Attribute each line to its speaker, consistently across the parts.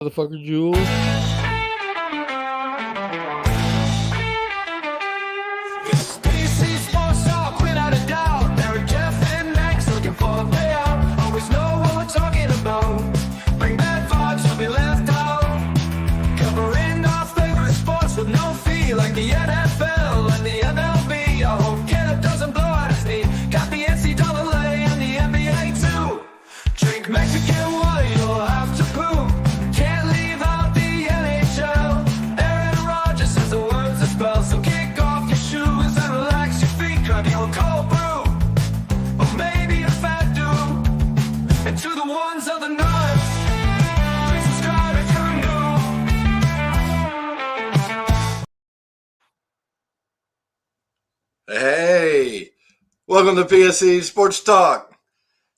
Speaker 1: motherfucker Jules.
Speaker 2: Like the NFL and the MLB, I hope Canada doesn't blow out his knee. Got the NCAA and the NBA too. Drink Mexican wine, you'll have to poo. Can't leave out the NHL. Aaron Rodgers says the words that spell, so kick off your shoes and relax your feet. Grab your cold brew, or maybe a fat dude. And to the ones of the nuts, please subscribe if you're new.
Speaker 3: Hey, welcome to PSC Sports Talk.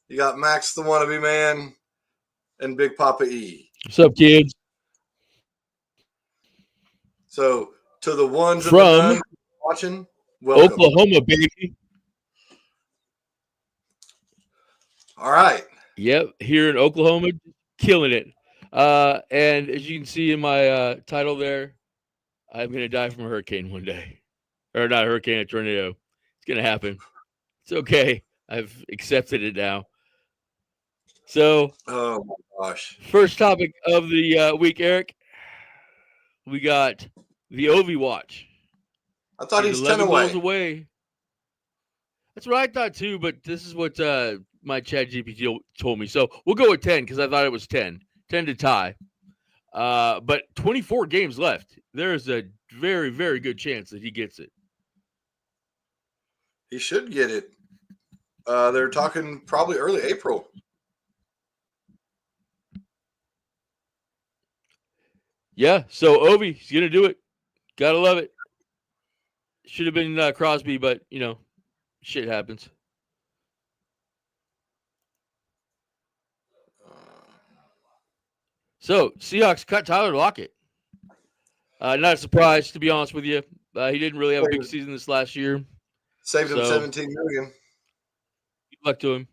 Speaker 3: You got Max the Wannabe Man and Big Papa E.
Speaker 1: What's up, kids?
Speaker 3: So, to the ones
Speaker 1: From
Speaker 3: of the none watching, welcome.
Speaker 1: Oklahoma, baby.
Speaker 3: All right.
Speaker 1: Yep, here in Oklahoma, killing it. And as you can see in my title there, I'm going to die from a hurricane one day. Or not a hurricane, a tornado. It's going to happen. It's okay. I've accepted it now. So,
Speaker 3: Oh my gosh.
Speaker 1: first topic of the week, Eric. We got the Ovi watch.
Speaker 3: I thought he's 10
Speaker 1: miles
Speaker 3: away.
Speaker 1: away. That's what I thought too, but this is what my chat GPT told me. So we'll go with 10 because I thought it was 10. 10 to tie. But 24 games left. There's a very, very good chance that he gets it.
Speaker 3: He should get it. They're talking probably early April.
Speaker 1: Yeah, so Ovi, he's going to do it. Gotta love it. Should have been Crosby, but, you know, shit happens. So, Seahawks cut Tyler Lockett. Not a surprise, to be honest with you. He didn't really have a big season this last year.
Speaker 3: Saved him $17 million.
Speaker 1: Good luck to him.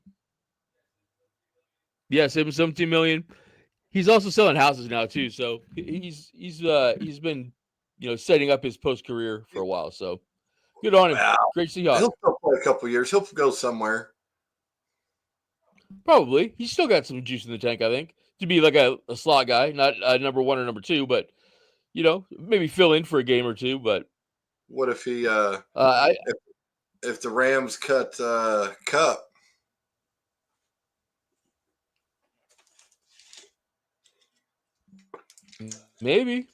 Speaker 1: Yeah, saved him $17 million. He's also selling houses now too, so he's been, you know, setting up his post career for a while. So good on him.
Speaker 3: Wow.
Speaker 1: Great Seahawks.
Speaker 3: He'll still play a couple years. He'll go somewhere.
Speaker 1: Probably. He's still got some juice in the tank, I think, to be like a slot guy, not number one or number two, but you know, maybe fill in for a game or two. But
Speaker 3: what if he if the Rams cut Cup?
Speaker 1: Maybe.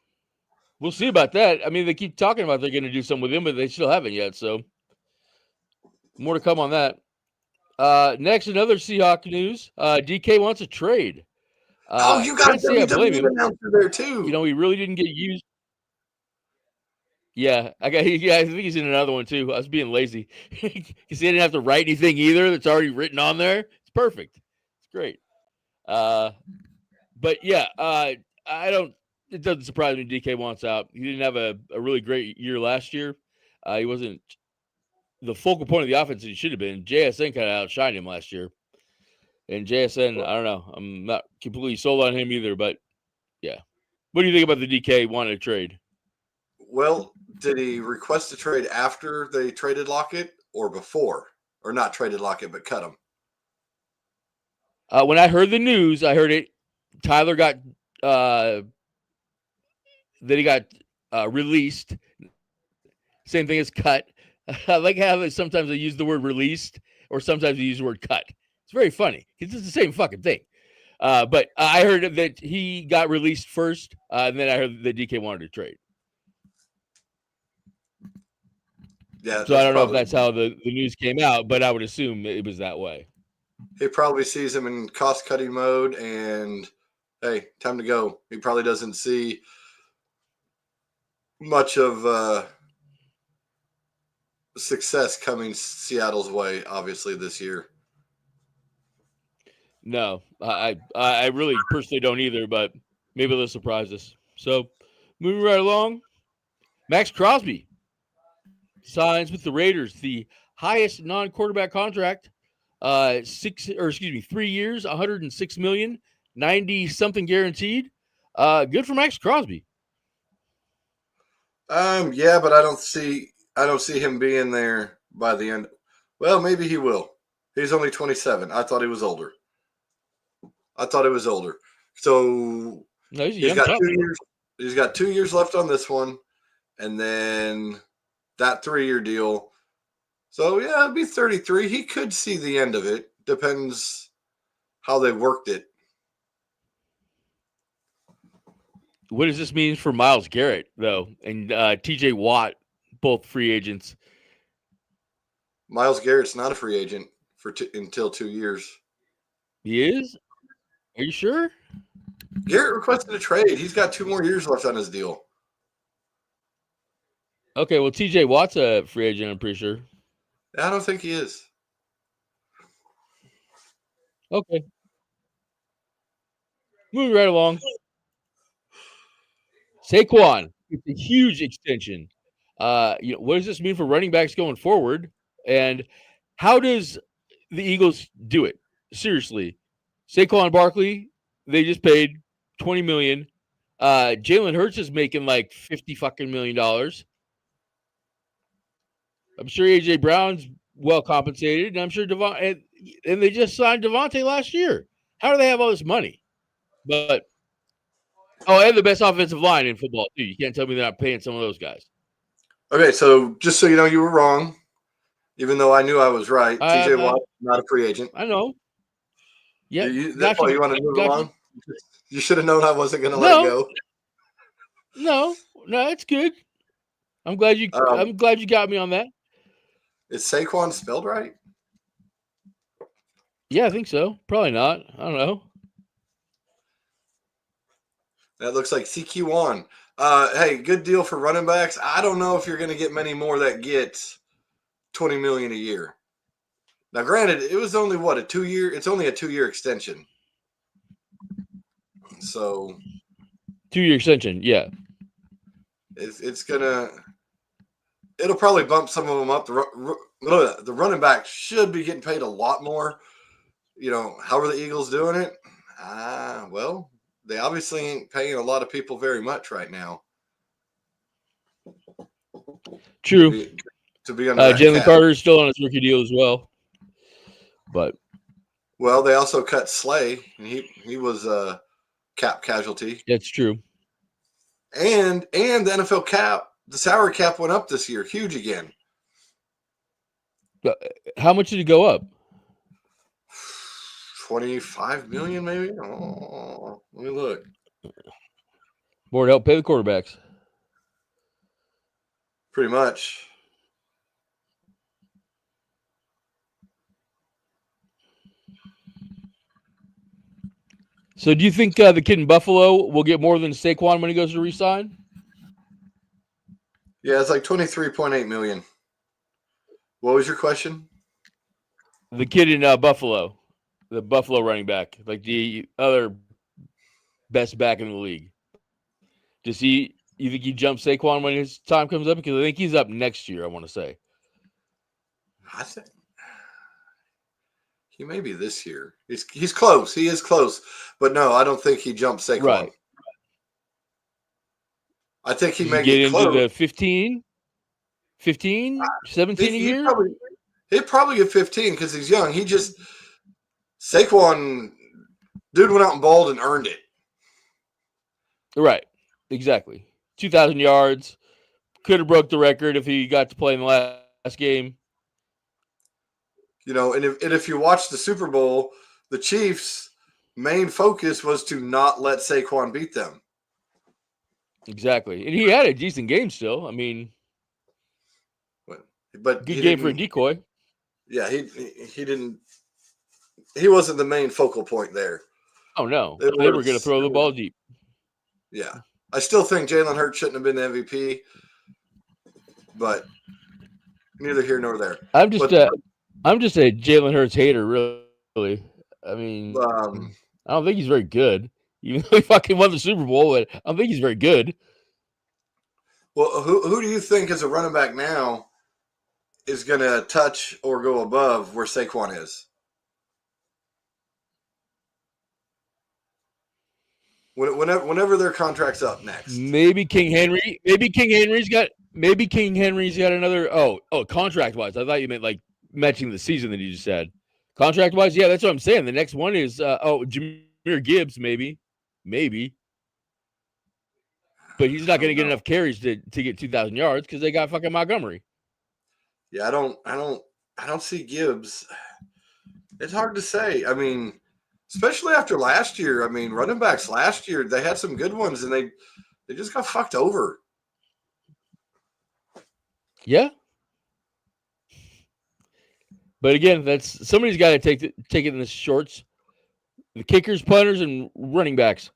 Speaker 1: We'll see about that. I mean, they keep talking about they're going to do something with him, but they still haven't yet. So more to come on that. Next, another Seahawk news. DK wants a trade.
Speaker 3: You got a WWE announcer there too.
Speaker 1: You know, he really didn't get used. Yeah, I think he's in another one too. I was being lazy because he didn't have to write anything either. That's already written on there. It's perfect. It's great. But yeah, it doesn't surprise me DK wants out. He didn't have a really great year last year. He wasn't the focal point of the offense that he should have been. JSN kind of outshined him last year. And JSN, I don't know. I'm not completely sold on him either, but yeah. What do you think about the DK wanting to trade?
Speaker 3: Well, did he request a trade after they traded Lockett or before? Or not traded Lockett, but cut him?
Speaker 1: When I heard the news, I heard it. Tyler got then he got released. Same thing as cut. I like how sometimes they use the word released or sometimes they use the word cut. It's very funny because it's the same fucking thing. But I heard that he got released first, and then I heard that DK wanted to trade.
Speaker 3: Yeah.
Speaker 1: So I don't know if that's how the news came out, but I would assume it was that way.
Speaker 3: He probably sees him in cost-cutting mode and, hey, time to go. He probably doesn't see much of success coming Seattle's way, obviously, this year.
Speaker 1: No, I really personally don't either, but maybe they'll surprise us. So moving right along, Max Crosby signs with the Raiders, the highest non-quarterback contract, 3 years, $106 million, 90 something guaranteed. Good for Max Crosby.
Speaker 3: Yeah, but I don't see him being there by the end. Well, maybe he will. He's only 27. I thought he was older. So
Speaker 1: No, he's a
Speaker 3: he's
Speaker 1: young
Speaker 3: got
Speaker 1: pup.
Speaker 3: 2 years. He's got 2 years left on this one, and then that 3-year deal. So yeah, it'd be 33. He could see the end of it. Depends how they worked it.
Speaker 1: What does this mean for Myles Garrett though, and T.J. Watt, both free agents?
Speaker 3: Myles Garrett's not a free agent until 2 years.
Speaker 1: He is. Are you sure?
Speaker 3: Garrett requested a trade. He's got 2 more years left on his deal.
Speaker 1: Okay, well, T.J. Watt's a free agent. I'm pretty sure.
Speaker 3: I don't think he is.
Speaker 1: Okay, moving right along. Saquon, it's a huge extension. What does this mean for running backs going forward? And how does the Eagles do it? Seriously, Saquon Barkley, they just paid $20 million. Jalen Hurts is making like $50 million. I'm sure AJ Brown's well compensated, and I'm sure and they just signed Devontae last year. How do they have all this money? But and the best offensive line in football too. You can't tell me they're not paying some of those guys.
Speaker 3: Okay, so just so you know, you were wrong. Even though I knew I was right, TJ Watt not a free agent.
Speaker 1: I know. Yeah,
Speaker 3: That's why you want to move along. You should have known I wasn't going to let it go.
Speaker 1: No, it's good. I'm glad you got me on that.
Speaker 3: Is Saquon spelled right?
Speaker 1: Yeah, I think so. Probably not. I don't know.
Speaker 3: That looks like CQ1. Hey, good deal for running backs. I don't know if you're going to get many more that get $20 million a year. Now, granted, it was only a 2-year. It's only a 2-year extension. So
Speaker 1: 2-year extension, yeah.
Speaker 3: It'll probably bump some of them up. The running back should be getting paid a lot more. How are the Eagles doing it? Well, they obviously ain't paying a lot of people very much right now.
Speaker 1: True.
Speaker 3: To be on
Speaker 1: Jalen Carter is still on his rookie deal as well. But
Speaker 3: they also cut Slay, and he was a cap casualty.
Speaker 1: That's true.
Speaker 3: And the NFL cap, the salary cap went up this year, huge again.
Speaker 1: How much did it go up?
Speaker 3: 25 million, maybe. Oh, let me look.
Speaker 1: More to help pay the quarterbacks.
Speaker 3: Pretty much.
Speaker 1: So do you think the kid in Buffalo will get more than Saquon when he goes to re-sign?
Speaker 3: Yeah, it's like 23.8 million. What was your question?
Speaker 1: The kid in Buffalo, the Buffalo running back, like the other best back in the league. You think he jumps Saquon when his time comes up? Because I think he's up next year, I want to say.
Speaker 3: I think he may be this year. He's close. He is close. But no, I don't think he jumps Saquon.
Speaker 1: Right.
Speaker 3: I think he may
Speaker 1: get into
Speaker 3: close.
Speaker 1: the 15, 17 a year?
Speaker 3: He'd probably get 15 because he's young. Saquon, dude went out and balled and earned it.
Speaker 1: Right. Exactly. 2,000 yards. Could have broke the record if he got to play in the last game.
Speaker 3: And if you watch the Super Bowl, the Chiefs' main focus was to not let Saquon beat them.
Speaker 1: Exactly. And he had a decent game still. I mean,
Speaker 3: but
Speaker 1: good game for a decoy.
Speaker 3: Yeah, he didn't. He wasn't the main focal point there.
Speaker 1: Oh, no. They were going to throw the ball deep.
Speaker 3: Yeah. I still think Jalen Hurts shouldn't have been the MVP, but neither here nor there.
Speaker 1: I'm just a Jalen Hurts hater, really. I mean, I don't think he's very good, even though he fucking won the Super Bowl, but I don't think he's very good.
Speaker 3: Well, who do you think as a running back now is going to touch or go above where Saquon is? whenever their contract's up next.
Speaker 1: Maybe King Henry. Maybe King Henry's got. Maybe King Henry's got another. Contract wise. I thought you meant like matching the season that you just said. Contract wise, yeah, that's what I'm saying. The next one is Jahmyr Gibbs, maybe, but he's not going to get enough carries to get 2,000 yards because they got fucking Montgomery.
Speaker 3: Yeah, I don't see Gibbs. It's hard to say. I mean, especially after last year. I mean, running backs last year, they had some good ones, and they just got fucked over.
Speaker 1: Yeah. But again, that's somebody's got to take it in the shorts. The kickers, punters, and running backs.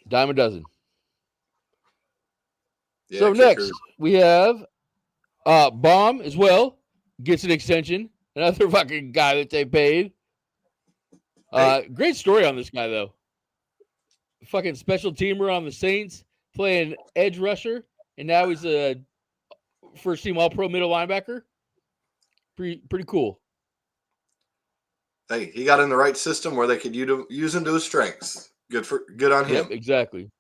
Speaker 1: Dime a dozen.
Speaker 3: Yeah,
Speaker 1: so
Speaker 3: kickers.
Speaker 1: Next we have Baum as well. Gets an extension. Another fucking guy that they paid. Great story on this guy though. Fucking special teamer on the Saints, playing edge rusher, and now he's a first team All-Pro middle linebacker. Pretty cool.
Speaker 3: Hey, he got in the right system where they could use him to his strengths. Good on him.
Speaker 1: Yep, exactly.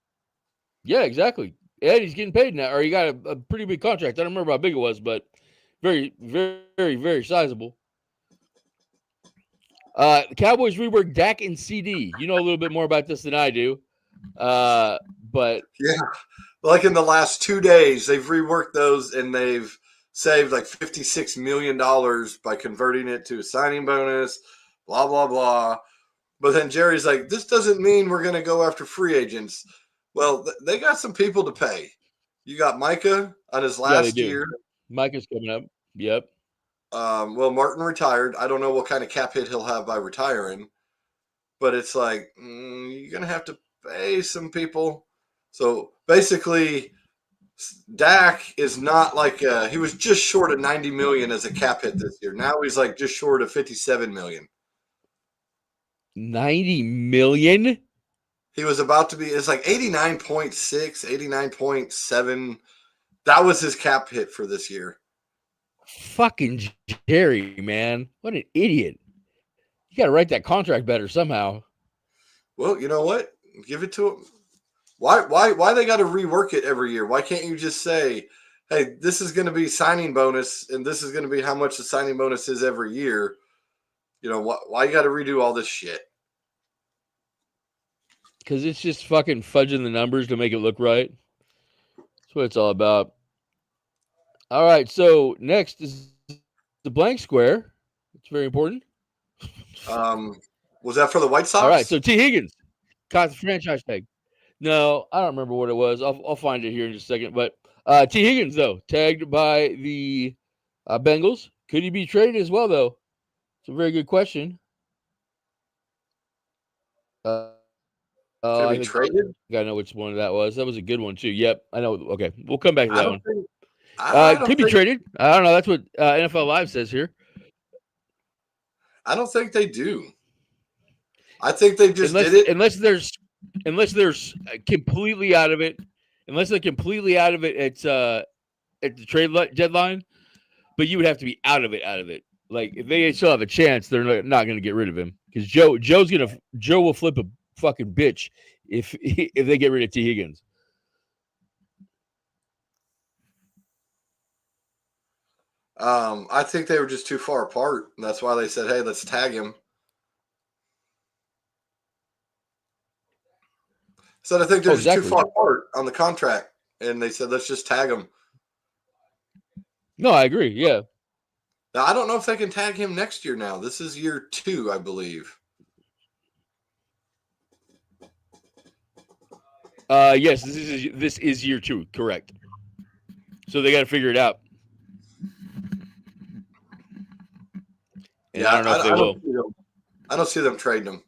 Speaker 1: Yeah, exactly. And he's getting paid now, or he got a pretty big contract. I don't remember how big it was, but very, very, very, very sizable. The Cowboys reworked Dak and CD. You know a little bit more about this than I do. But
Speaker 3: yeah, like in the last 2 days, they've reworked those and they've saved like $56 million by converting it to a signing bonus, blah, blah, blah. But then Jerry's like, this doesn't mean we're going to go after free agents. Well, they got some people to pay. You got Micah on his last year.
Speaker 1: Micah's coming up. Yep.
Speaker 3: Well, Martin retired. I don't know what kind of cap hit he'll have by retiring. But it's like, you're going to have to pay some people. So basically, Dak is not like he was just short of $90 million as a cap hit this year. Now he's like just short of $57 million.
Speaker 1: $90 million?
Speaker 3: He was about to be, it's like 89.6, 89.7. That was his cap hit for this year.
Speaker 1: Fucking Jerry, man. What an idiot. You got to write that contract better somehow.
Speaker 3: Well, you know what? Give it to him. Why they got to rework it every year? Why can't you just say, hey, this is going to be signing bonus and this is going to be how much the signing bonus is every year? You know, why you got to redo all this shit?
Speaker 1: Because it's just fucking fudging the numbers to make it look right. That's what it's all about. All right, so next is the blank square. It's very important.
Speaker 3: Was that for the White Sox?
Speaker 1: All right, so T. Higgins caught the franchise tag. No, I don't remember what it was. I'll find it here in just a second. But T. Higgins, though, tagged by the Bengals. Could he be traded as well, though? It's a very good question.
Speaker 3: Could he be traded?
Speaker 1: I gotta know which one that was. That was a good one too. Yep, I know. Okay, we'll come back to that one. Could be traded. I don't know. That's what NFL Live says here.
Speaker 3: I don't think they do. I think they just did it
Speaker 1: unless there's completely out of it. Unless they're completely out of it at the trade deadline, but you would have to be out of it. Like if they still have a chance, they're not going to get rid of him because Joe will flip a fucking bitch if they get rid of T. Higgins.
Speaker 3: I think they were just too far apart. And that's why they said, hey, let's tag him. So I think they're just too far apart on the contract. And they said, let's just tag him.
Speaker 1: No, I agree. Yeah.
Speaker 3: Now, I don't know if they can tag him next year now. This is year 2, I believe.
Speaker 1: Yes, this is year 2, correct. So they got to figure it out. And yeah, I don't know if they will.
Speaker 3: I don't see them trading him.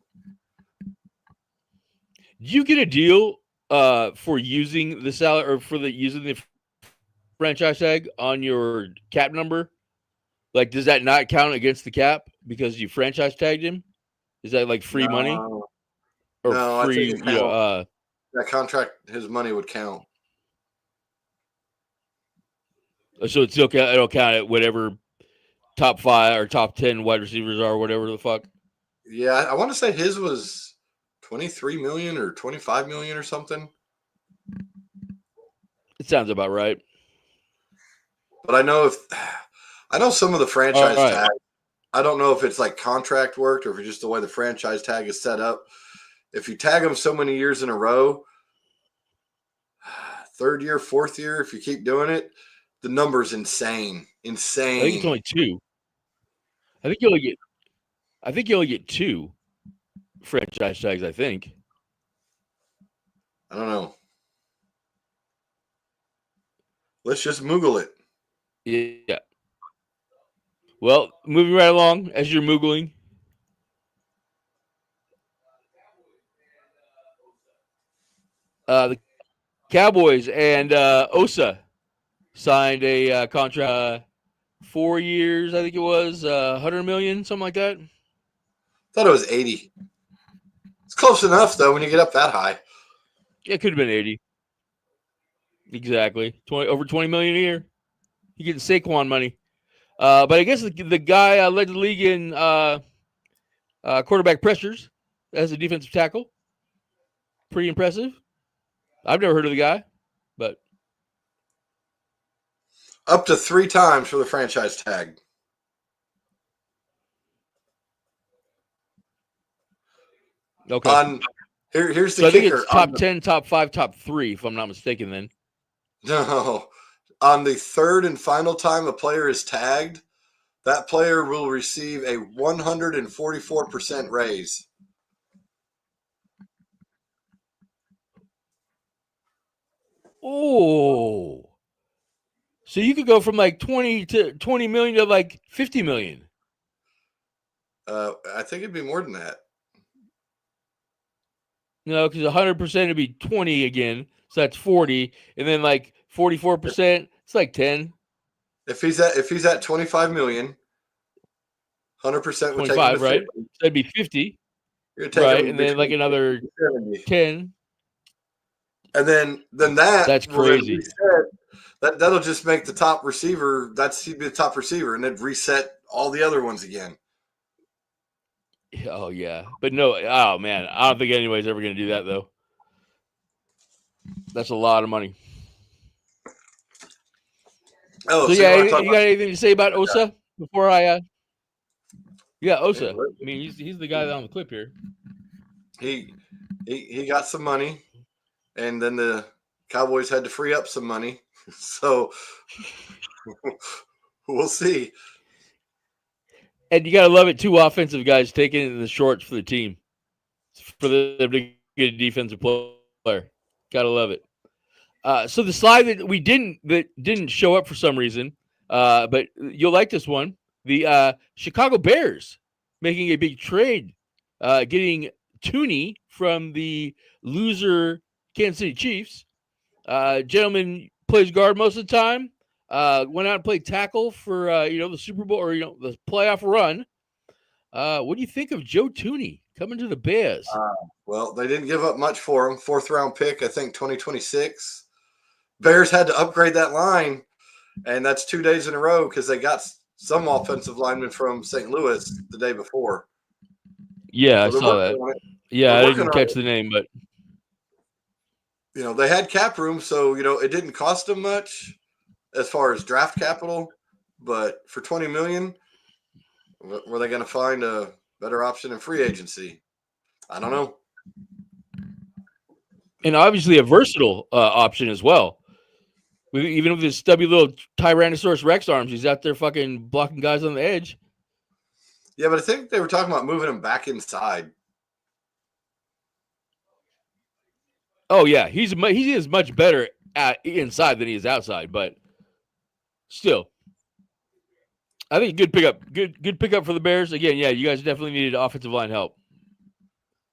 Speaker 1: Do you get a deal for using the salary or for using the franchise tag on your cap number? Like, does that not count against the cap because you franchise tagged him? Is that like free money? Or
Speaker 3: no,
Speaker 1: free?
Speaker 3: I think that contract, his money would count.
Speaker 1: So it'll count at whatever top 5 or top 10 wide receivers are, or whatever the fuck.
Speaker 3: Yeah, I want to say his was $23 million or $25 million or something.
Speaker 1: It sounds about right.
Speaker 3: But I know some of the
Speaker 1: All
Speaker 3: franchise
Speaker 1: right.
Speaker 3: tag. I don't know if it's like contract worked or if it's just the way the franchise tag is set up. If you tag them so many years in a row, third year, fourth year, if you keep doing it, the number's insane.
Speaker 1: I think it's
Speaker 3: Insane.
Speaker 1: only 2. I think you only get 2 franchise tags, I think.
Speaker 3: I don't know. Let's just Moogle it.
Speaker 1: Yeah. Well, moving right along as you're Moogling. The Cowboys and Osa signed a contract 4 years, I think it was, 100 million, something like that.
Speaker 3: Thought it was 80. It's close enough though when you get up that high.
Speaker 1: Yeah, it could have been 80. Exactly. Over 20 million a year. You getting Saquon money. But I guess the guy led the league in quarterback pressures as a defensive tackle. Pretty impressive. I've never heard of the guy, but
Speaker 3: Up to 3 times for the franchise tag.
Speaker 1: okay.
Speaker 3: Here's the
Speaker 1: So I think
Speaker 3: kicker.
Speaker 1: it's top 10, top 5, top 3, if I'm not mistaken. Then
Speaker 3: No. On the third and final time a player is tagged, that player will receive a 144% raise.
Speaker 1: oh, so you could go from like 20 million to like 50 million.
Speaker 3: I think it'd be more than that.
Speaker 1: No, because 100% would be 20 again, so that's 40, and then like 44%, it's like 10.
Speaker 3: If he's at 25 million, 100% would take him to
Speaker 1: 25, right?
Speaker 3: 50.
Speaker 1: So that'd be 50,
Speaker 3: You're taking
Speaker 1: right?
Speaker 3: him
Speaker 1: And then like
Speaker 3: between
Speaker 1: another
Speaker 3: 50 and 70.
Speaker 1: 10.
Speaker 3: And then that
Speaker 1: That's
Speaker 3: will then
Speaker 1: crazy.
Speaker 3: reset. That'll just make the top receiver. He'd be the top receiver, and then reset all the other ones again.
Speaker 1: Oh yeah, but no. Oh man, I don't think anybody's ever going to do that though. That's a lot of money.
Speaker 3: Oh,
Speaker 1: So
Speaker 3: so
Speaker 1: yeah,
Speaker 3: you want to talk
Speaker 1: you
Speaker 3: about
Speaker 1: got anything to say about Osa before I? Yeah, Osa.
Speaker 3: Yeah,
Speaker 1: I mean, he's the guy on the clip here.
Speaker 3: he got some money, and then the Cowboys had to free up some money, so we'll see.
Speaker 1: And you got to love it. 2 offensive guys taking it in the shorts for the team, for them to get a defensive player. Got to love it. So the slide that didn't show up for some reason, but you'll like this one. The Chicago Bears making a big trade, getting Tooney from the loser Kansas City Chiefs. Gentleman plays guard most of the time. Went out and played tackle for the Super Bowl or the playoff run. What do you think of Joe Tooney coming to the Bears?
Speaker 3: Well, they didn't give up much for him. 4th round pick, I think 2026. Bears had to upgrade that line, and that's 2 days in a row because they got some offensive lineman from St. Louis the day before.
Speaker 1: Yeah,
Speaker 3: So
Speaker 1: I saw that. Yeah, I didn't catch the name, but
Speaker 3: they had cap room, so it didn't cost them much as far as draft capital. But for $20 million, were they going to find a better option in free agency? I don't know.
Speaker 1: And obviously a versatile option as well. Even with his stubby little Tyrannosaurus Rex arms, he's out there fucking blocking guys on the edge.
Speaker 3: Yeah, but I think they were talking about moving him back inside.
Speaker 1: Oh yeah, he is much better inside than he is outside, but still, I think good pickup. Good pickup for the Bears. Again, yeah, you guys definitely needed offensive line help.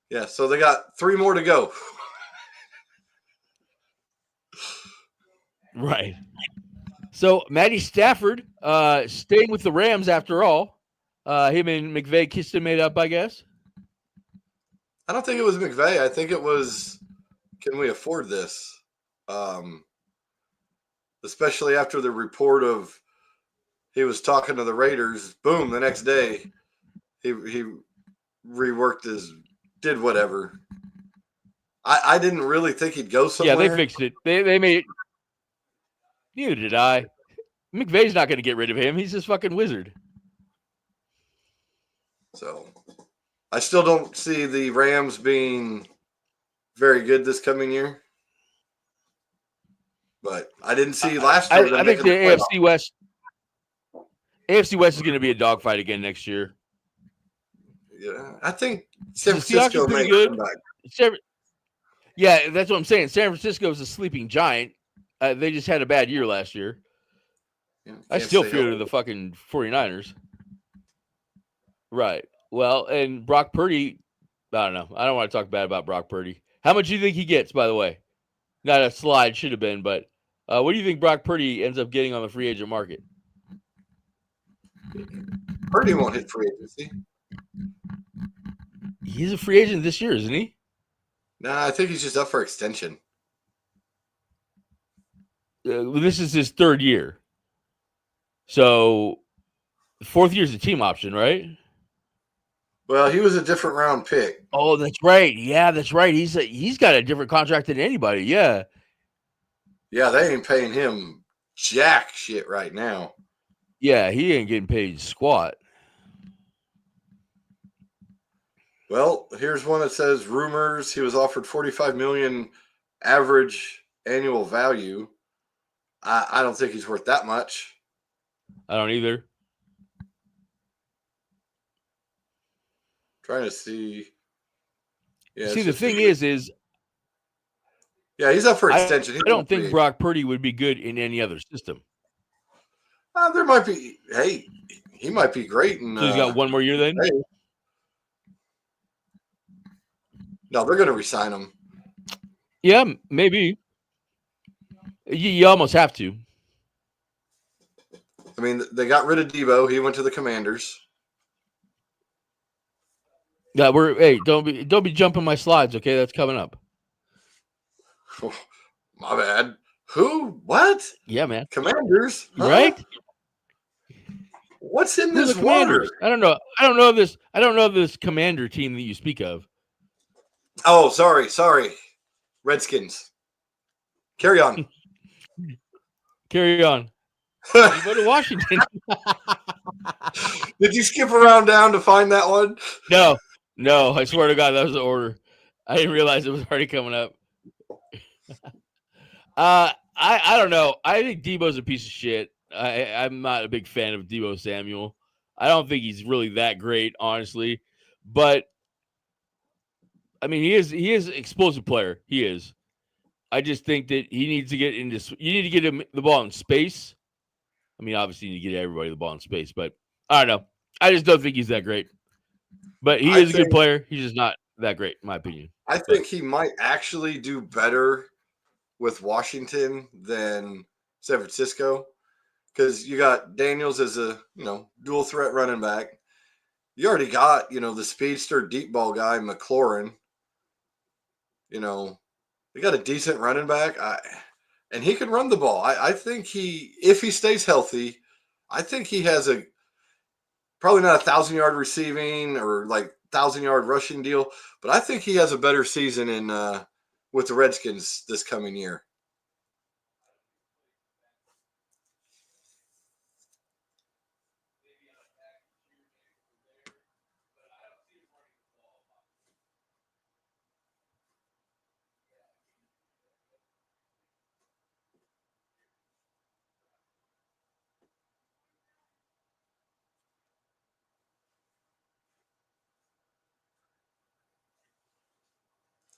Speaker 3: Yeah, so they got 3 more to go.
Speaker 1: Right. So Matty Stafford staying with the Rams after all. Him and McVay kissed and made up, I guess.
Speaker 3: I don't think it was McVay. I think it was, can we afford this? Especially after the report of he was talking to the Raiders. Boom, the next day he reworked did whatever. I didn't really think he'd go
Speaker 1: Yeah, they
Speaker 3: somewhere.
Speaker 1: fixed it. They made it. Neither did I. McVay's not going to get rid of him. He's this fucking wizard.
Speaker 3: So I still don't see the Rams being very good this coming year. But I didn't see last year them
Speaker 1: I think
Speaker 3: making
Speaker 1: the
Speaker 3: the playoffs.
Speaker 1: AFC West is going to be a dogfight again next year.
Speaker 3: Yeah, I think San
Speaker 1: The Seahawks
Speaker 3: Francisco
Speaker 1: are pretty
Speaker 3: may
Speaker 1: good.
Speaker 3: come back.
Speaker 1: Yeah, that's what I'm saying. San Francisco is a sleeping giant. They just had a bad year last year.
Speaker 3: Yeah,
Speaker 1: I
Speaker 3: can't
Speaker 1: still
Speaker 3: stay
Speaker 1: fear
Speaker 3: healthy.
Speaker 1: the fucking 49ers. Right. Well, and Brock Purdy, I don't know. I don't want to talk bad about Brock Purdy. How much do you think he gets, by the way? Not a slide, should have been, but what do you think Brock Purdy ends up getting on the free agent market?
Speaker 3: Purdy won't hit free agency.
Speaker 1: He's a free agent this year, isn't he?
Speaker 3: Nah, I think he's just up for extension.
Speaker 1: This is his third year. So, fourth year is a team option, right?
Speaker 3: Well, he was a different round pick.
Speaker 1: Oh, that's right. Yeah, that's right. He's got a different contract than anybody. Yeah.
Speaker 3: Yeah, they ain't paying him jack shit right now.
Speaker 1: Yeah, he ain't getting paid squat.
Speaker 3: Well, here's one that says rumors he was offered $45 million average annual value. I don't think he's worth that much.
Speaker 1: I don't either.
Speaker 3: Trying to see. Yeah,
Speaker 1: See,
Speaker 3: it's
Speaker 1: the
Speaker 3: just
Speaker 1: thing is
Speaker 3: yeah, he's up for
Speaker 1: I
Speaker 3: extension. He's
Speaker 1: don't
Speaker 3: not
Speaker 1: think
Speaker 3: free.
Speaker 1: Brock Purdy would be good in any other system.
Speaker 3: There might be. Hey, he might be great. In,
Speaker 1: So he's got one more year then?
Speaker 3: hey. No, they're going to resign him.
Speaker 1: Yeah, maybe. You almost have to.
Speaker 3: I mean, they got rid of Debo. He went to the Commanders.
Speaker 1: Yeah, don't be jumping my slides, okay? That's coming up.
Speaker 3: Oh, my bad. Who? What?
Speaker 1: Yeah, man.
Speaker 3: Commanders? Huh?
Speaker 1: Right?
Speaker 3: What's in
Speaker 1: Who's
Speaker 3: this
Speaker 1: the Commanders?
Speaker 3: water?
Speaker 1: I don't know. I don't know this Commander team that you speak of.
Speaker 3: Oh, sorry. Redskins. Carry on.
Speaker 1: Carry on. You go to Washington.
Speaker 3: Did you skip around down to find that one?
Speaker 1: No, I swear to God, that was the order. I didn't realize it was already coming up. I don't know. I think Debo's a piece of shit. I'm not a big fan of Debo Samuel. I don't think he's really that great, honestly. But I mean, he is an explosive player. He is. I just think that he needs to get into. You need to get him the ball in space. I mean, obviously, you need to get everybody the ball in space, but I don't know. I just don't think he's that great. But he is a good player. He's just not that great, in my opinion.
Speaker 3: I think he might actually do better with Washington than San Francisco because you got Daniels as a dual threat running back. You already got the speedster deep ball guy McLaurin. They got a decent running back, and he can run the ball. I think if he stays healthy, I think he has probably not 1,000-yard receiving or like 1,000-yard rushing deal, but I think he has a better season with the Redskins this coming year.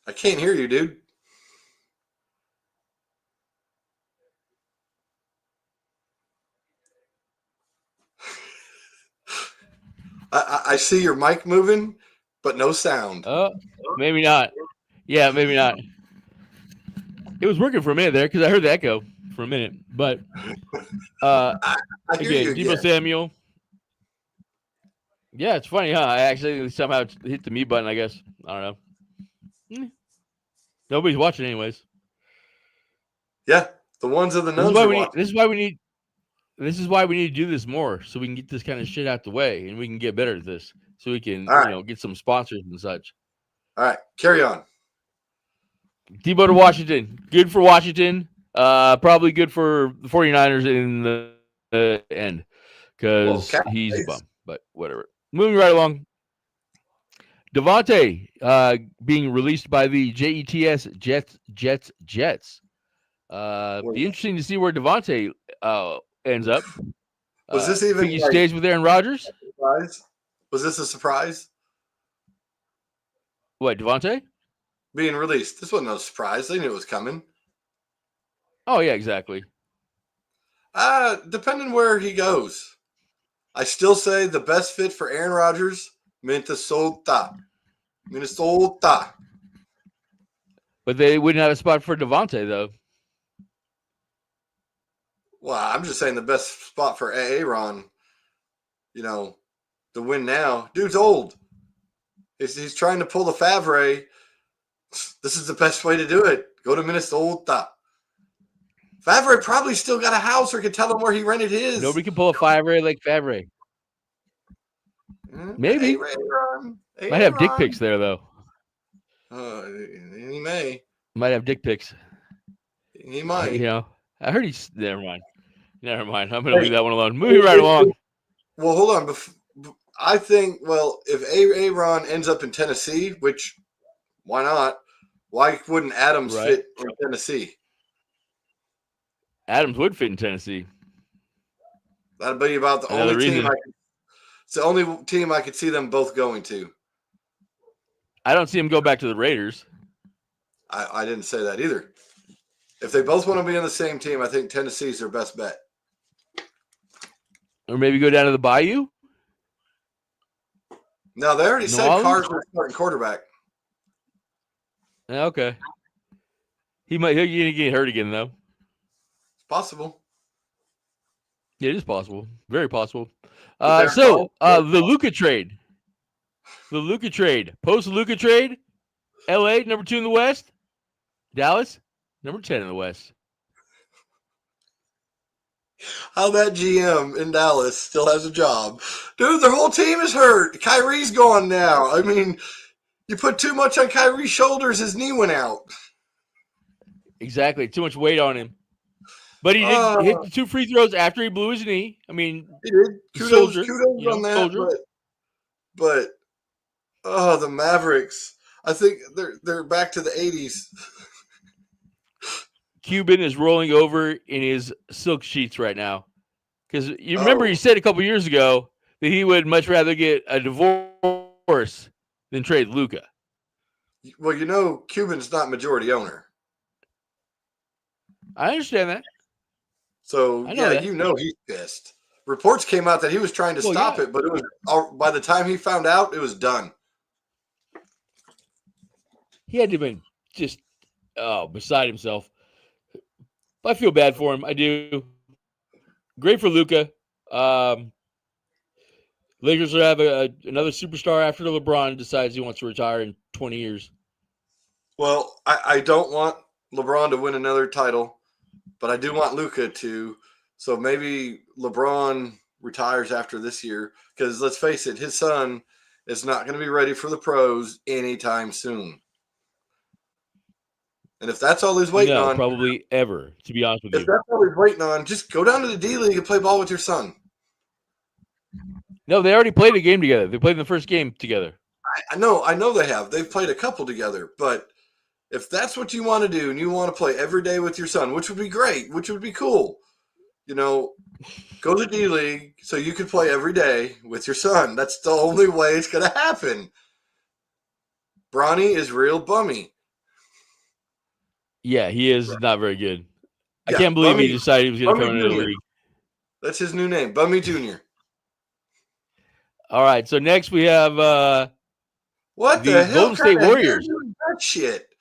Speaker 3: I can't hear you, dude. I see your mic moving, but no sound.
Speaker 1: Maybe not. Yeah, maybe not. It was working for a minute there because I heard the echo for a minute. But
Speaker 3: I hear you
Speaker 1: again, Debo Samuel. Yeah, it's funny, huh? I actually somehow hit the mute button, I guess. I don't know. Nobody's watching anyways.
Speaker 3: Yeah, the ones of the nuns are watching.
Speaker 1: This is why we need to do this more so we can get this kind of shit out the way and we can get better at this so we can get some sponsors and such.
Speaker 3: All right, carry on.
Speaker 1: Debo to Washington. Good for Washington. Probably good for the 49ers in the end because
Speaker 3: Well,
Speaker 1: he's
Speaker 3: cap
Speaker 1: a bum.
Speaker 3: space.
Speaker 1: But whatever. Moving right along. Devontae being released by the Jets. Be interesting to see where Devontae ends up.
Speaker 3: Was this
Speaker 1: Think
Speaker 3: even
Speaker 1: he
Speaker 3: like
Speaker 1: stays with Aaron Rodgers?
Speaker 3: a surprise? Was this a surprise
Speaker 1: What, Devontae?
Speaker 3: being released? This wasn't no surprise. They knew it was coming.
Speaker 1: Oh, yeah, exactly.
Speaker 3: Depending where he goes, I still say the best fit for Aaron Rodgers, Minnesota. Minnesota.
Speaker 1: But they wouldn't have a spot for Devontae, though.
Speaker 3: Well, I'm just saying the best spot for Aaron, to win now. Dude's old. He's trying to pull the Favre. This is the best way to do it. Go to Minnesota. Favre probably still got a house or can tell him where he rented his.
Speaker 1: Nobody can pull a Favre like Favre. Maybe.
Speaker 3: Aaron.
Speaker 1: Might have dick pics there, though.
Speaker 3: He may.
Speaker 1: Might have dick pics.
Speaker 3: He might.
Speaker 1: I heard he's. Never mind. I'm going to leave that one alone. Moving right along.
Speaker 3: Well, hold on. I think, if Aaron ends up in Tennessee, which, why not? Why wouldn't Adams fit in Tennessee?
Speaker 1: Adams would fit in Tennessee.
Speaker 3: That'd be about the only team it's the only team I could see them both going to.
Speaker 1: I don't see him go back to the Raiders.
Speaker 3: I didn't say that either. If they both want to be on the same team, I think Tennessee's their best bet.
Speaker 1: Or maybe go down to the Bayou?
Speaker 3: No, they already said Carr's their starting quarterback.
Speaker 1: Okay. He'll get hurt again, though.
Speaker 3: It's possible.
Speaker 1: Yeah, it is possible. Very possible. The Luka trade. The Luka trade. Post-Luka trade, LA, number 2 in the West. Dallas, number 10 in the West.
Speaker 3: How that GM in Dallas still has a job. Dude, their whole team is hurt. Kyrie's gone now. I mean, you put too much on Kyrie's shoulders, his knee went out.
Speaker 1: Exactly. Too much weight on him. But he did hit the 2 free throws after he blew his knee. I mean,
Speaker 3: he did. Kudos on that. But the Mavericks. I think they're back to the 80s.
Speaker 1: Cuban is rolling over in his silk sheets right now. Because you remember he said a couple years ago that he would much rather get a divorce than trade Luka.
Speaker 3: Well, Cuban's not majority owner.
Speaker 1: I understand that.
Speaker 3: So, he's pissed. Reports came out that he was trying to stop it, but it was by the time he found out, it was done.
Speaker 1: He had to have been just beside himself. I feel bad for him. I do. Great for Luka. Lakers will have another superstar after LeBron decides he wants to retire in 20 years.
Speaker 3: Well, I don't want LeBron to win another title, but I do want Luka to. So maybe LeBron retires after this year because let's face it, his son is not going to be ready for the pros anytime soon. And if that's all he's waiting on,
Speaker 1: probably ever, to be honest with you.
Speaker 3: If that's all he's waiting on, just go down to the D League and play ball with your son.
Speaker 1: No, they already played a game together. They played the first game together.
Speaker 3: I know they have. They've played a couple together. But if that's what you want to do and you want to play every day with your son, which would be great, which would be cool, go to D League so you can play every day with your son. That's the only way it's going to happen. Bronny is real bummy.
Speaker 1: Yeah, he is not very good. I can't believe he decided he was going to come into the league.
Speaker 3: That's his new name, Bummy Jr.
Speaker 1: All right, so next we have
Speaker 3: what the hell?
Speaker 1: Golden State Warriors.
Speaker 3: That shit.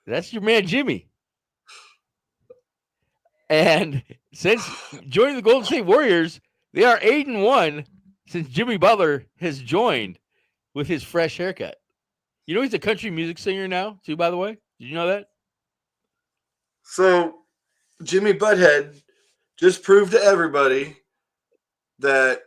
Speaker 1: That's your man Jimmy. And since joining the Golden State Warriors, they are 8-1 since Jimmy Butler has joined with his fresh haircut. He's a country music singer now, too, by the way. Did you know that?
Speaker 3: So, Jimmy Butthead just proved to everybody that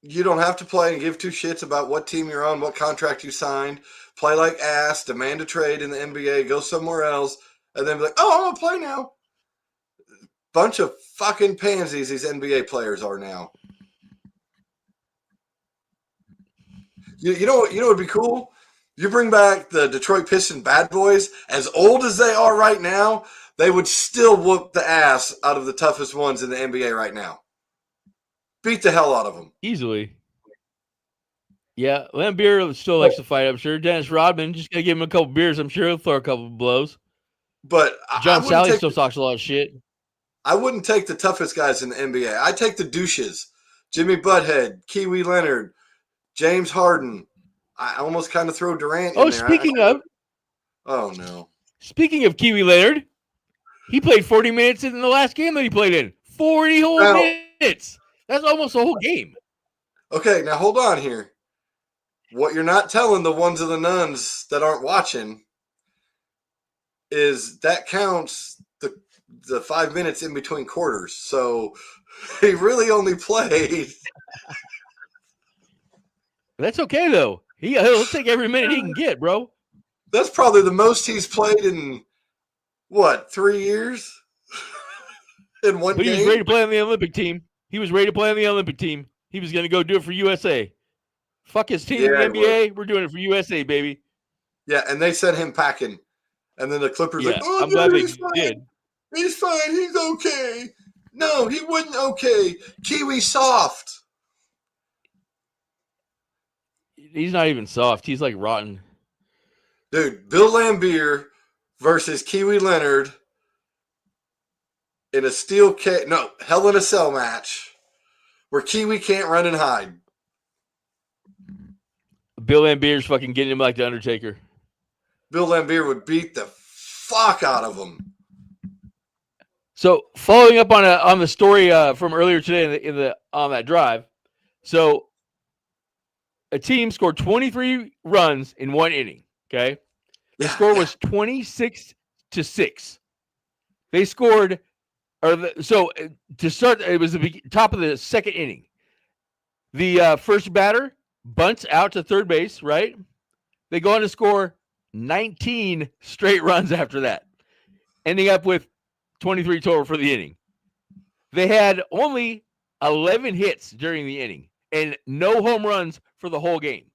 Speaker 3: you don't have to play and give two shits about what team you're on, what contract you signed. play like ass, demand a trade in the NBA, go somewhere else, and then be like, oh, I'm going to play now. Bunch of fucking pansies these NBA players are now. You know what would be cool? You bring back the Detroit Pistons bad boys, as old as they are right now, they would still whoop the ass out of the toughest ones in the NBA right now. Beat the hell out of them.
Speaker 1: Easily. Yeah, Lambeer still likes to fight, I'm sure. Dennis Rodman, just got to give him a couple beers. I'm sure he'll throw a couple blows.
Speaker 3: But
Speaker 1: John Sally still talks a lot of shit.
Speaker 3: I wouldn't take the toughest guys in the NBA. I'd take the douches. Jimmy Butthead, Kiwi Leonard, James Harden. I almost kind of throw Durant in there. Oh, no.
Speaker 1: Speaking of Kiwi Leonard, he played 40 minutes in the last game that he played in. 40 whole minutes. That's almost a whole game.
Speaker 3: Okay, now hold on here. What you're not telling the ones of the nuns that aren't watching is that counts the 5 minutes in between quarters. So he really only played.
Speaker 1: That's okay, though. He'll take every minute he can get, bro.
Speaker 3: That's probably the most he's played in, 3 years? In one game?
Speaker 1: But he was ready to play on the Olympic team. He was going to go do it for USA. Fuck his team in the NBA. We're doing it for USA, baby.
Speaker 3: Yeah, and they sent him packing. And then the Clippers like, oh,
Speaker 1: I'm glad they did.
Speaker 3: He's fine. He's okay. No, he wasn't okay. Kiwi soft.
Speaker 1: He's not even soft. He's like rotten.
Speaker 3: Dude, Bill Lambier versus Kiwi Leonard in a Hell in a Cell match where Kiwi can't run and hide.
Speaker 1: Bill Lambier's fucking getting him like the Undertaker.
Speaker 3: Bill Lambier would beat the fuck out of him.
Speaker 1: So following up on the story from earlier today on that drive, so a team scored 23 runs in one inning. Okay, the score was 26-6. They scored, to start, it was the top of the second inning. The first batter bunts out to third base, right? They go on to score 19 straight runs after that, ending up with 23 total for the inning. They had only 11 hits during the inning and no home runs for the whole game.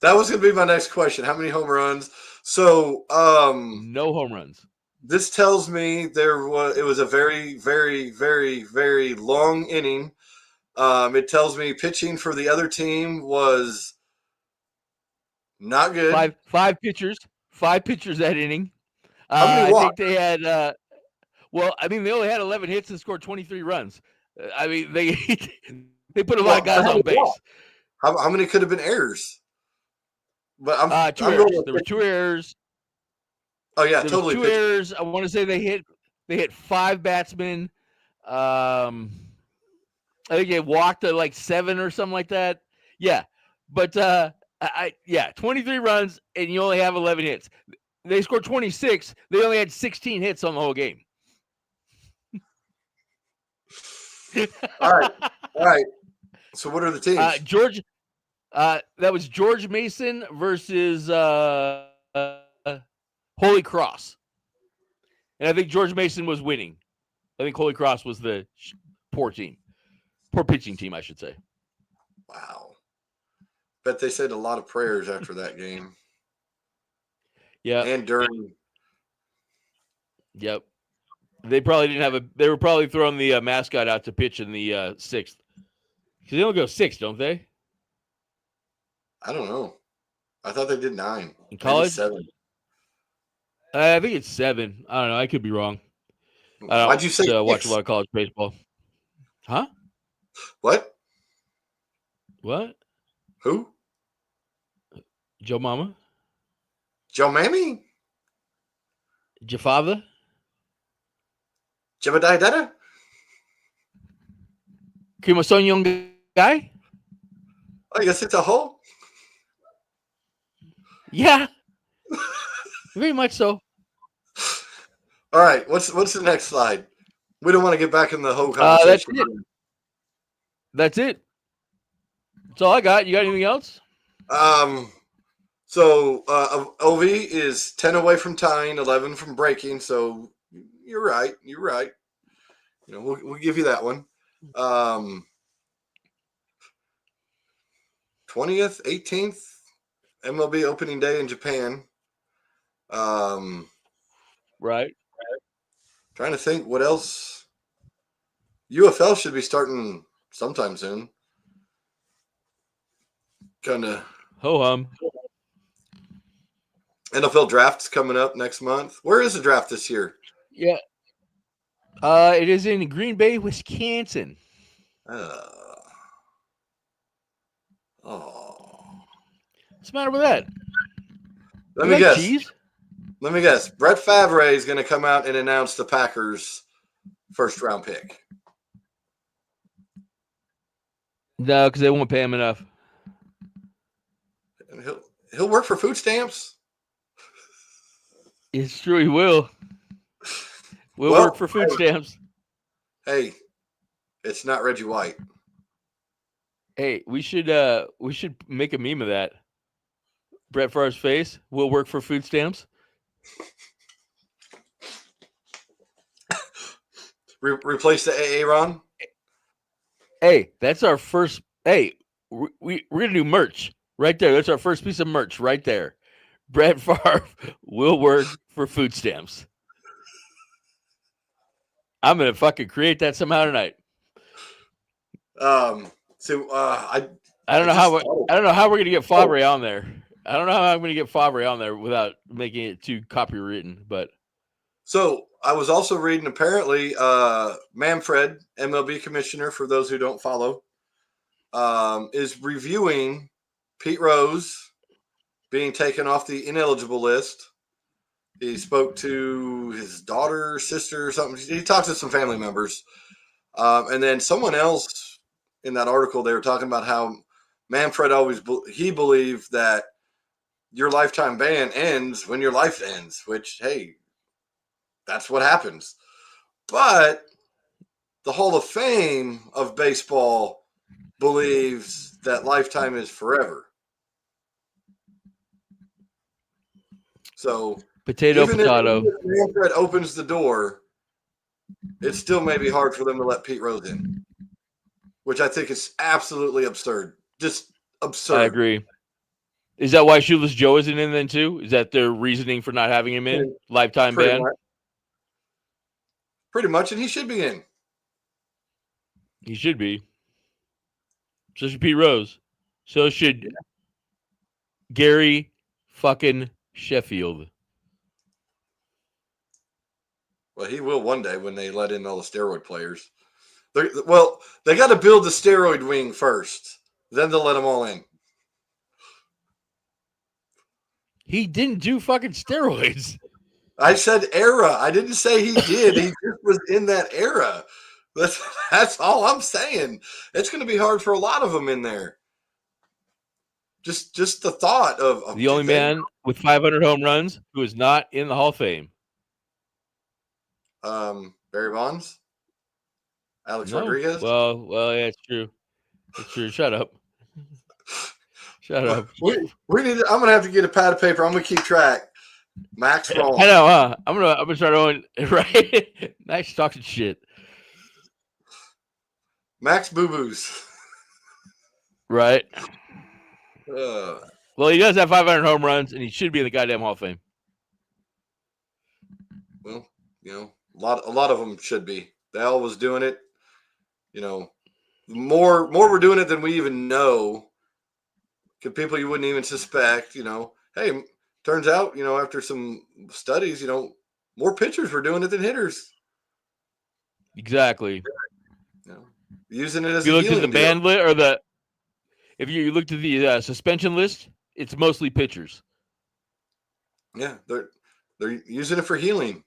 Speaker 3: That was going to be my next question. How many home runs? So,
Speaker 1: no home runs.
Speaker 3: This tells me it was a very, very, very, very long inning. It tells me pitching for the other team was not good.
Speaker 1: Five pitchers that inning.
Speaker 3: How many walked?
Speaker 1: I think they had. They only had 11 hits and scored 23 runs. They put a lot of guys on base.
Speaker 3: How many could have been errors? But
Speaker 1: two errors. There were 2 errors.
Speaker 3: Oh yeah,
Speaker 1: there
Speaker 3: totally.
Speaker 1: 2 errors. I want to say they hit 5 batsmen. I think they walked to like 7 or something like that. Yeah, but 23 runs and you only have 11 hits. They scored 26. They only had 16 hits on the whole game.
Speaker 3: All right. So what are the teams?
Speaker 1: George. That was George Mason versus Holy Cross, and I think George Mason was winning. I think Holy Cross was the poor pitching team, I should say.
Speaker 3: Wow. Bet they said a lot of prayers after that game.
Speaker 1: Yeah.
Speaker 3: And during.
Speaker 1: Yep. They probably didn't have they were probably throwing the mascot out to pitch in the 6th. Because they only go 6, don't they?
Speaker 3: I don't know. I thought they did 9.
Speaker 1: In college?
Speaker 3: 7.
Speaker 1: I think it's 7. I don't know. I could be wrong.
Speaker 3: Why'd you say
Speaker 1: watch a lot of college baseball. Huh?
Speaker 3: What? Who?
Speaker 1: Joe Mama?
Speaker 3: Joe Mammy?
Speaker 1: Your father?
Speaker 3: Jebediah Dada?
Speaker 1: Kimo Son young guy?
Speaker 3: I guess it's a hole.
Speaker 1: Yeah. Very much so.
Speaker 3: All right. What's the next slide? We don't want to get back in the whole conversation.
Speaker 1: That's it. That's all I got. You got anything else?
Speaker 3: So OV is 10 away from tying, 11 from breaking. So you're right. You're right. We'll give you that one. 20th, 18th, MLB opening day in Japan.
Speaker 1: Right.
Speaker 3: Trying to think what else. UFL should be starting sometime soon. Kind of.
Speaker 1: Ho hum.
Speaker 3: NFL draft's coming up next month. Where is the draft this year?
Speaker 1: Yeah. It is in Green Bay, Wisconsin.
Speaker 3: Oh.
Speaker 1: What's the matter with that?
Speaker 3: Let
Speaker 1: You
Speaker 3: me
Speaker 1: like
Speaker 3: guess.
Speaker 1: cheese?
Speaker 3: Let me guess. Brett Favre is going to come out and announce the Packers' first round pick.
Speaker 1: No, because they won't pay him enough.
Speaker 3: And he'll work for food stamps.
Speaker 1: It's true, he will. We'll
Speaker 3: Well,
Speaker 1: work for food stamps.
Speaker 3: Hey, it's not Reggie White.
Speaker 1: Hey, we should make a meme of that. Brett Favre's face will work for food stamps.
Speaker 3: Replace the Aaron.
Speaker 1: Hey, that's our first. Hey, we're gonna do merch right there. That's our first piece of merch right there. Brett Favre will work for food stamps. I'm gonna fucking create that somehow tonight.
Speaker 3: I
Speaker 1: don't know how we're gonna get Favre on there. I don't know how I'm gonna get Favre on there without making it too copywritten. But
Speaker 3: so I was also reading. Apparently, Manfred, MLB commissioner, for those who don't follow, is reviewing Pete Rose being taken off the ineligible list. He spoke to his daughter, sister, or something. He talked to some family members. And then someone else in that article, they were talking about how Manfred he believed that your lifetime ban ends when your life ends, which, hey, that's what happens. But the Hall of Fame of baseball believes that lifetime is forever. So
Speaker 1: potato.
Speaker 3: If Manfred opens the door, it still may be hard for them to let Pete Rose in, which I think is absolutely absurd. Just absurd.
Speaker 1: I agree. Is that why Shoeless Joe isn't in then too? Is that their reasoning for not having him in? Lifetime ban?
Speaker 3: Pretty much, and he should be in.
Speaker 1: He should be. So should Pete Rose. So should Gary fucking Sheffield.
Speaker 3: Well, he will one day when they let in all the steroid players. They got to build the steroid wing first. Then they'll let them all in.
Speaker 1: He didn't do fucking steroids.
Speaker 3: I said era. I didn't say he did. He just was in that era. That's all I'm saying. It's going to be hard for a lot of them in there. Just the thought of
Speaker 1: the only man with 500 home runs who is not in the Hall of Fame.
Speaker 3: Barry Bonds, Alex Rodriguez.
Speaker 1: Well, yeah, it's true. It's true. Shut up. Shut up.
Speaker 3: We need. I'm gonna have to get a pad of paper. I'm gonna keep track. Max Raw.
Speaker 1: I know, huh? I'm gonna start going right. Max talking shit.
Speaker 3: Max Boo Boos.
Speaker 1: Right. Well, he does have 500 home runs, and he should be in the goddamn Hall of Fame.
Speaker 3: Well, a lot of them should be. They always doing it. More we're doing it than we even know. People you wouldn't even suspect. Hey, turns out, after some studies, more pitchers were doing it than hitters.
Speaker 1: Exactly.
Speaker 3: Using it as
Speaker 1: if you looked at the
Speaker 3: deal.
Speaker 1: band list or if you looked at the suspension list, it's mostly pitchers.
Speaker 3: Yeah, they're using it for healing.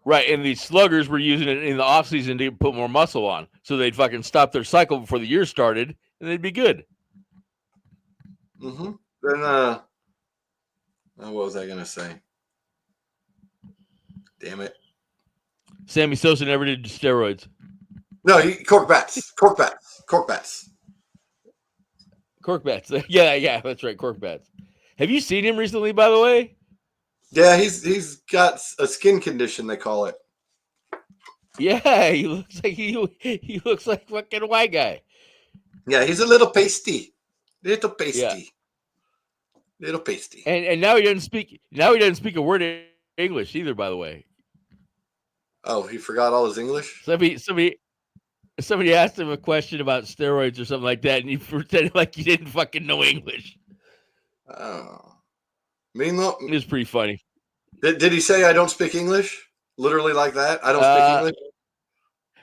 Speaker 1: Right, and the sluggers were using it in the offseason to put more muscle on. So they'd fucking stop their cycle before the year started, and they'd be good.
Speaker 3: Mm-hmm. Then, what was I going to say? Damn it.
Speaker 1: Sammy Sosa never did steroids.
Speaker 3: No, cork bats.
Speaker 1: Cork bats. Yeah, that's right. Cork bats. Have you seen him recently, by the way?
Speaker 3: Yeah, he's got a skin condition, they call it.
Speaker 1: Yeah, he looks like fucking white guy.
Speaker 3: Yeah, he's a little pasty. Little
Speaker 1: Yeah,
Speaker 3: pasty. Little pasty.
Speaker 1: and now he doesn't speak. Now he doesn't speak a word of English either. By the way,
Speaker 3: Oh, he forgot all his English?
Speaker 1: somebody asked him a question about steroids or something like that, and he pretended like he didn't fucking know English.
Speaker 3: Oh. Meanwhile,
Speaker 1: It was pretty funny.
Speaker 3: did he say I don't speak English? Literally like that? I don't speak English?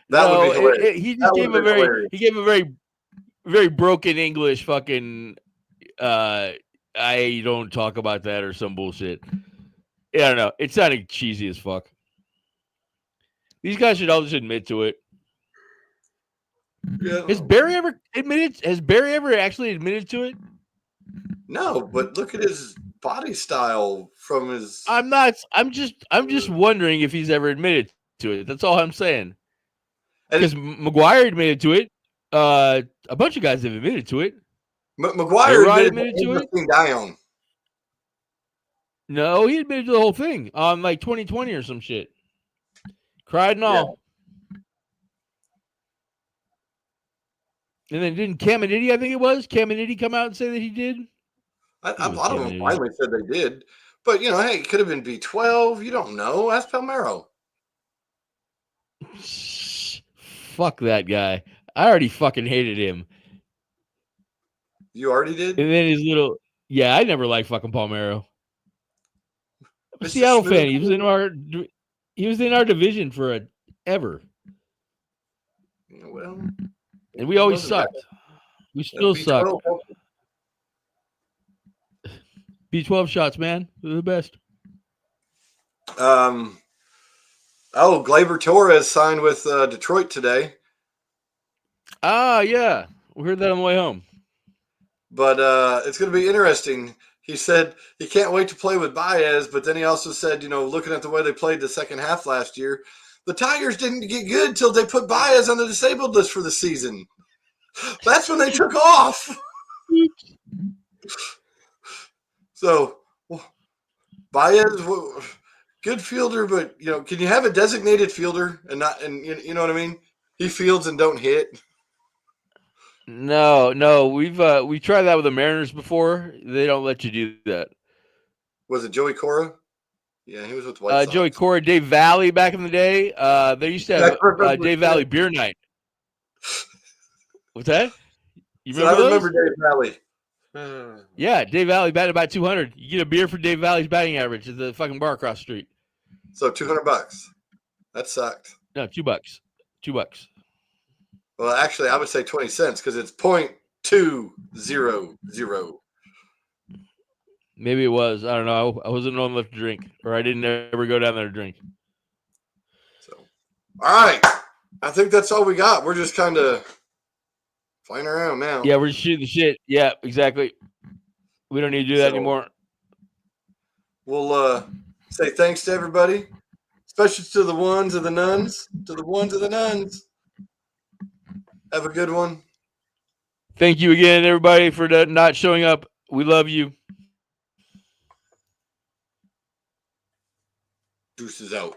Speaker 3: That would
Speaker 1: No,
Speaker 3: be hilarious.
Speaker 1: he just
Speaker 3: That
Speaker 1: gave
Speaker 3: would
Speaker 1: a
Speaker 3: have been
Speaker 1: very
Speaker 3: hilarious.
Speaker 1: he gave a very broken English fucking I don't talk about that or some bullshit. Yeah, I don't know. It sounded cheesy as fuck. These guys should all just admit to it.
Speaker 3: Yeah.
Speaker 1: Has Barry ever actually admitted to it?
Speaker 3: No, but look at his body style from his.
Speaker 1: I'm not. I'm just wondering if he's ever admitted to it. That's all I'm saying.
Speaker 3: And
Speaker 1: Because McGuire admitted to it. A bunch of guys have admitted to it.
Speaker 3: McGuire
Speaker 1: A-Rod
Speaker 3: admitted to it. Down.
Speaker 1: No, he admitted to the whole thing on like 2020 or some shit. Cried and all. And then didn't Caminiti, I think it was, Caminiti come out and say that he did?
Speaker 3: A lot of them finally said they did. But, you know, hey, it could have been B12. You don't know. Ask Palmero.
Speaker 1: Fuck that guy. I already fucking hated him.
Speaker 3: You already did?
Speaker 1: And then his little... Yeah, I never liked fucking Palmero. I'm a
Speaker 3: Mr.
Speaker 1: Seattle
Speaker 3: Smooth.
Speaker 1: fan. He was in our division for ever.
Speaker 3: Well...
Speaker 1: And we always sucked. We still suck. B12 shots, man. They're the best.
Speaker 3: Oh, Gleyber Torres signed with Detroit today.
Speaker 1: Ah, yeah. We heard that on the way home.
Speaker 3: But it's going to be interesting. He said he can't wait to play with Baez, but then he also said, you know, looking at the way they played the second half last year, the Tigers didn't get good till they put Baez on the disabled list for the season. That's when they took off. So, Baez, good fielder, but you know, can you have a designated fielder and not? And you know what I mean? He fields and don't hit.
Speaker 1: No, we tried that with the Mariners before. They don't let you do that.
Speaker 3: Was it Joey Cora? Yeah, he was with the White Sox.
Speaker 1: Joey Cora, Dave Valley back in the day. They used to have Dave Valley beer night. What's that? You remember
Speaker 3: I remember Dave Valley.
Speaker 1: Yeah, Dave Valley batted about 200. You get a beer for Dave Valley's batting average at the fucking bar across the street.
Speaker 3: So $200. That sucked.
Speaker 1: No, $2. $2.
Speaker 3: Well, actually, I would say 20 cents because it's 0.200.
Speaker 1: Maybe it was. I don't know. I wasn't old enough to drink, or I didn't ever go down there to drink.
Speaker 3: So, all right. I think that's all we got. We're just kind of flying around now.
Speaker 1: Yeah, we're just shooting the shit. Yeah, exactly. We don't need to do that anymore.
Speaker 3: We'll say thanks to everybody, especially to the ones and the nuns. To the ones and the nuns. Have a good one.
Speaker 1: Thank you again, everybody, for not showing up. We love you.
Speaker 3: Deuces out.